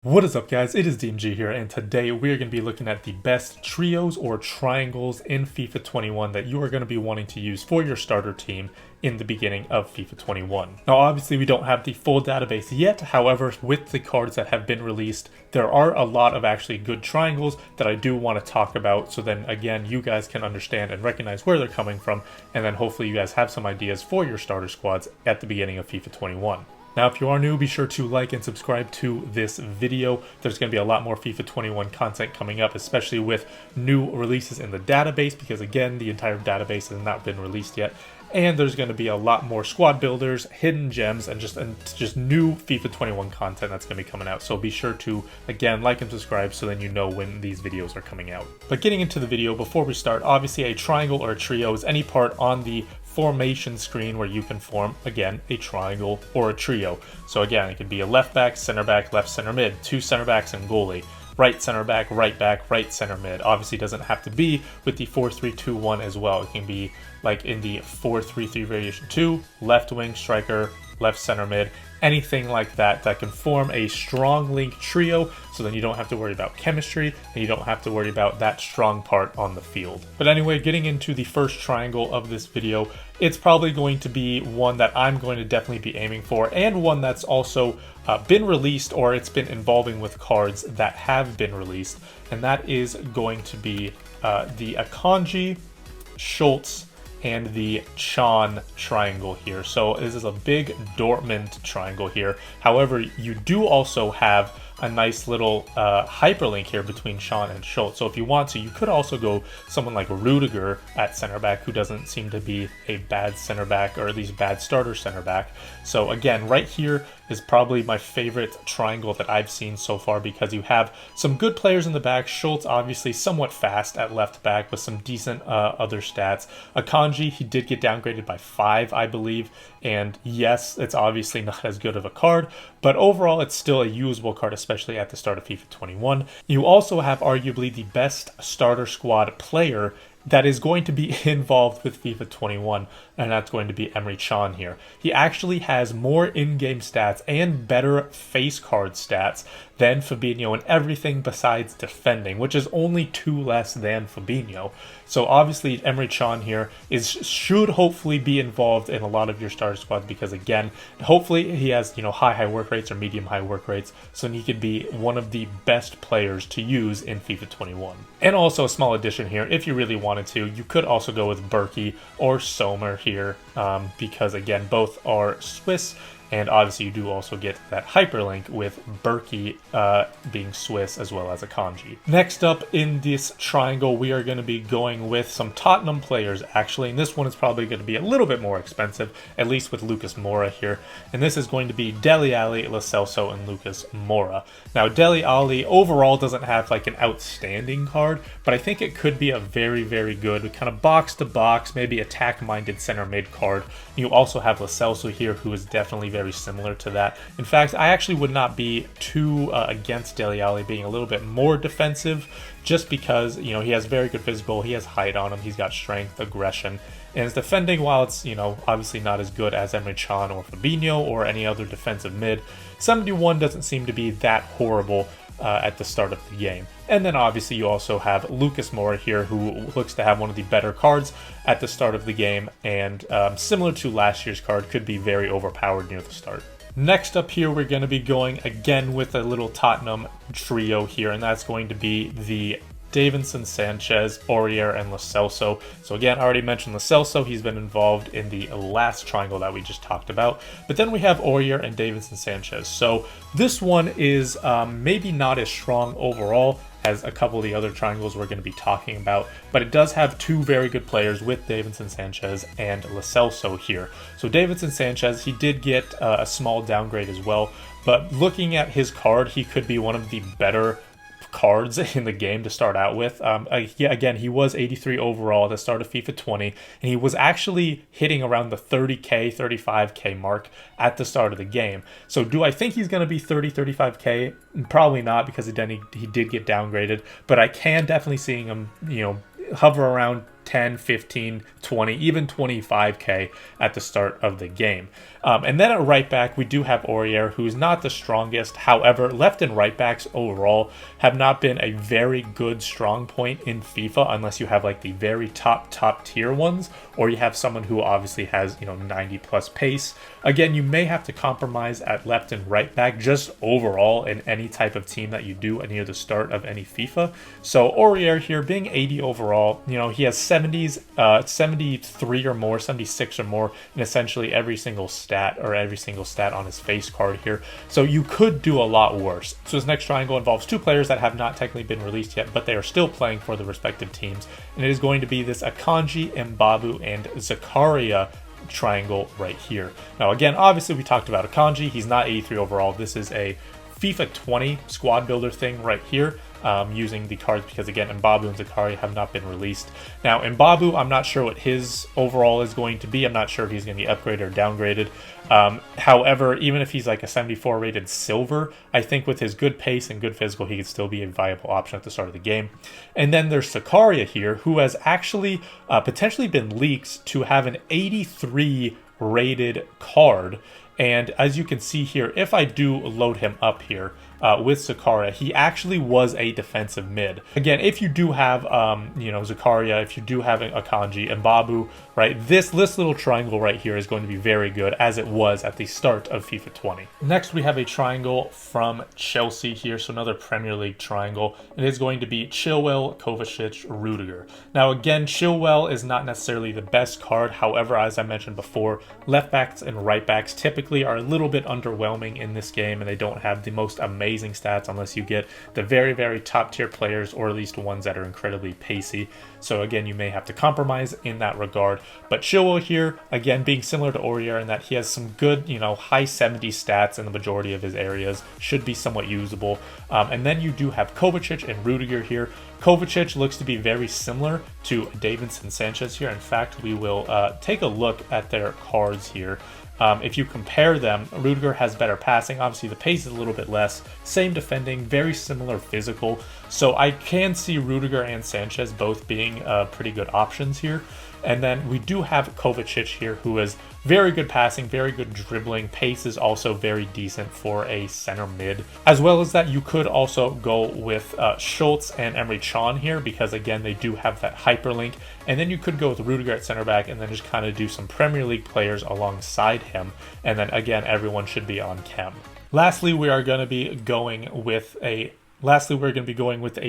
What is up, guys? It is DMG here, and today we are going to be looking at the best trios or triangles in FIFA 21 that you are going to be wanting to use for your starter team in the beginning of FIFA 21. Now, obviously, we don't have the full database yet. However, with the cards that have been released, there are a lot of actually good triangles that I do want to talk about. So then, again, you guys can understand and recognize where they're coming from, and then hopefully you guys have some ideas for your starter squads at the beginning of FIFA 21. Now, if you are new, be sure to like and subscribe to this video. There's going to be a lot more FIFA 21 content coming up, especially with new releases in the database, because again, the entire database has not been released yet. And there's going to be a lot more squad builders, hidden gems, and just new FIFA 21 content that's going to be coming out. So be sure to, again, like and subscribe so then you know when these videos are coming out. But getting into the video, before we start, obviously a triangle or a trio is any part on the formation screen where you can form, again, a triangle or a trio. So again, it could be a left back, center back, left center mid, two center backs and goalie, right center back, right center mid. Obviously it doesn't have to be with the 4-3-2-1 as well. It can be like in the 4-3-3 variation 2, left wing striker, left center mid, anything like that that can form a strong link trio, so then you don't have to worry about chemistry and you don't have to worry about that strong part on the field. But anyway, getting into the first triangle of this video, it's probably going to be one that I'm going to definitely be aiming for, and one that's also been released, or it's been involving with cards that have been released, and that is going to be the Akanji, Schultz, and the Chan triangle here. So this is a big Dortmund triangle here. However, you do also have a nice little hyperlink here between Chan and Schultz. So if you want to, you could also go someone like Rudiger at center back, who doesn't seem to be a bad center back, or at least bad starter center back. So again, right here is probably my favorite triangle that I've seen so far, because you have some good players in the back. Schultz obviously somewhat fast at left back with some decent other stats. Akanji, he did get downgraded by 5, I believe, and yes, it's obviously not as good of a card, but overall it's still a usable card, especially at the start of FIFA 21. You also have arguably the best starter squad player that is going to be involved with FIFA 21, and that's going to be Emre Can here. He actually has more in-game stats and better face card stats than Fabinho in everything besides defending, which is only 2 less than Fabinho. So obviously Emre Can here should hopefully be involved in a lot of your starter squads, because again, hopefully he has, high work rates or medium high work rates, so he could be one of the best players to use in FIFA 21. And also a small addition here, if you really wanted to, you could also go with Berkey or Sommer here, because again, both are Swiss. And obviously you do also get that hyperlink with Berkey being Swiss as well as Akanji. Next up in this triangle, we are going to be going with some Tottenham players, actually. And this one is probably going to be a little bit more expensive, at least with Lucas Moura here. And this is going to be Dele Alli, Lo Celso, and Lucas Moura. Now, Dele Alli overall doesn't have like an outstanding card, but I think it could be a very, very good kind of box-to-box, maybe attack-minded center mid card. You also have Lo Celso here, who is definitely very similar to that. In fact, I actually would not be too against Dele Alli being a little bit more defensive, just because, he has very good physical, he has height on him, he's got strength, aggression, and his defending, while it's, obviously not as good as Emre Can or Fabinho or any other defensive mid, 71 doesn't seem to be that horrible at the start of the game. And then obviously you also have Lucas Moura here, who looks to have one of the better cards at the start of the game, and similar to last year's card, could be very overpowered near the start. Next up here, we're going to be going again with a little Tottenham trio here, and that's going to be the Davinson Sanchez, Aurier, and Lo Celso. So again, I already mentioned Lo Celso. He's been involved in the last triangle that we just talked about. But then we have Aurier and Davinson Sanchez. So this one is maybe not as strong overall as a couple of the other triangles we're going to be talking about, but it does have 2 very good players with Davinson Sanchez and Lo Celso here. So Davinson Sanchez, he did get a small downgrade as well, but looking at his card, he could be one of the better cards in the game to start out with. Again, he was 83 overall at the start of FIFA 20, and he was actually hitting around the 30k, 35k mark at the start of the game. So do I think he's going to be 30, 35k? Probably not, because then he did get downgraded, but I can definitely see him, hover around 10, 15, 20, even 25k at the start of the game. And then at right back, we do have Aurier, who's not the strongest. However, left and right backs overall have not been a very good strong point in FIFA, unless you have like the very top tier ones, or you have someone who obviously has, 90 plus pace. Again, you may have to compromise at left and right back just overall in any type of team that you do near the start of any FIFA. So Aurier here being 80 overall, he has 70s, 73 or more, 76 or more in essentially every single stat on his face card here. So you could do a lot worse. So his next triangle involves two players that have not technically been released yet, but they are still playing for the respective teams. And it is going to be this Akanji, Mbabu, and Zakaria triangle right here. Now again, obviously we talked about Akanji. He's not 83 overall. This is a FIFA 20 squad builder thing right here, using the cards because again, Mbabu and Zakaria have not been released. Now Mbabu, I'm not sure what his overall is going to be. I'm not sure if he's going to be upgraded or downgraded. However, even if he's like a 74 rated silver, I think with his good pace and good physical, he could still be a viable option at the start of the game. And then there's Zakaria here, who has actually potentially been leaked to have an 83 rated card. And as you can see here, if I do load him up here with Zakaria, he actually was a defensive mid. Again, if you do have, Zakaria, if you do have Akanji and Mbabu, right, this little triangle right here is going to be very good, as it was at the start of FIFA 20. Next, we have a triangle from Chelsea here, so another Premier League triangle. It is going to be Chilwell, Kovacic, Rudiger. Now, again, Chilwell is not necessarily the best card. However, as I mentioned before, left backs and right backs typically are a little bit underwhelming in this game, and they don't have the most amazing stats unless you get the very top tier players, or at least ones that are incredibly pacey. So again, you may have to compromise in that regard. But Chilwell here, again, being similar to Aurier in that he has some good, high 70 stats in the majority of his areas, should be somewhat usable. And then you do have Kovacic and Rudiger here. Kovacic looks to be very similar to Davinson Sanchez here. In fact, we will take a look at their cards here. If you compare them, Rudiger has better passing. Obviously, the pace is a little bit less. Same defending, very similar physical. So I can see Rudiger and Sanchez both being pretty good options here. And then we do have Kovacic here, who is very good passing, very good dribbling. Pace is also very decent for a center mid. As well as that, you could also go with Schultz and Emre Can here, because again, they do have that hyperlink. And then you could go with Rudiger at center back and then just kind of do some Premier League players alongside him. And then again, everyone should be on chem. Lastly, we are going to be going with a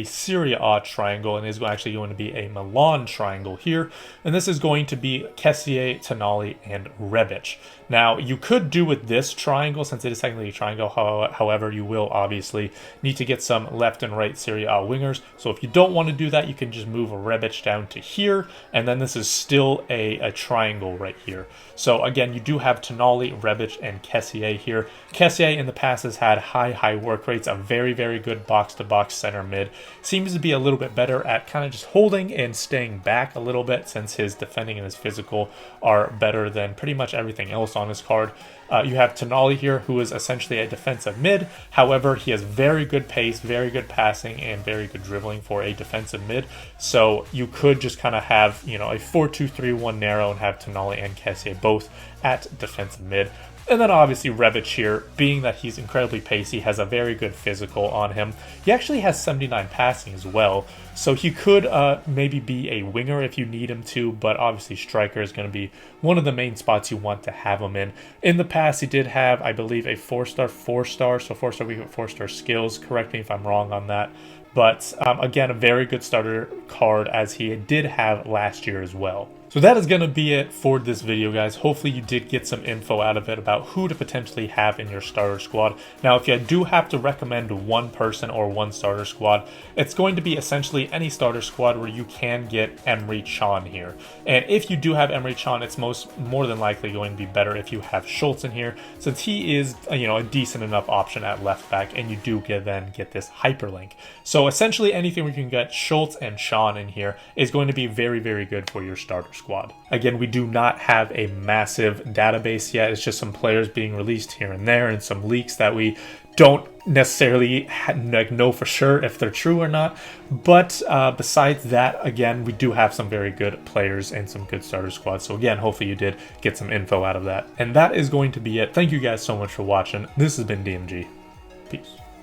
Serie A triangle, and is actually going to be a Milan triangle here. And this is going to be Kessié, Tonali, and Rebic. Now, you could do with this triangle, since it is technically a triangle, however, you will obviously need to get some left and right Serie A wingers. So if you don't want to do that, you can just move Rebic down to here, and then this is still a triangle right here. So again, you do have Tonali, Rebic, and Kessié here. Kessié in the past has had high work rates, a very good box-to-box center mid. Seems to be a little bit better at kind of just holding and staying back a little bit, since his defending and his physical are better than pretty much everything else on his card. You have Tonali here, who is essentially a defensive mid. However, he has very good pace, very good passing, and very good dribbling for a defensive mid. So you could just kind of have, a 4-2-3-1 narrow and have Tonali and Kessié both at defensive mid. And then obviously Rebic here, being that he's incredibly pacey, has a very good physical on him. He actually has 79 passing as well, so he could maybe be a winger if you need him to, but obviously striker is going to be one of the main spots you want to have him in. In the past, he did have, I believe, a 4-star, so 4-star weak with 4-star skills. Correct me if I'm wrong on that. But again, a very good starter card, as he did have last year as well. So that is going to be it for this video, guys. Hopefully you did get some info out of it about who to potentially have in your starter squad. Now, if you do have to recommend one person or one starter squad, it's going to be essentially any starter squad where you can get Emre Can here. And if you do have Emre Can, it's more than likely going to be better if you have Schultz in here, since he is a decent enough option at left back, and you do then get this hyperlink. So essentially anything where you can get Schultz and Can in here is going to be very good for your starter squad. Again, we do not have a massive database yet. It's just some players being released here and there, and some leaks that we don't necessarily know for sure if they're true or not, but besides that, again, we do have some very good players and some good starter squads. So again, hopefully you did get some info out of that. And that is going to be it. Thank you guys so much for watching. This has been DMG. Peace.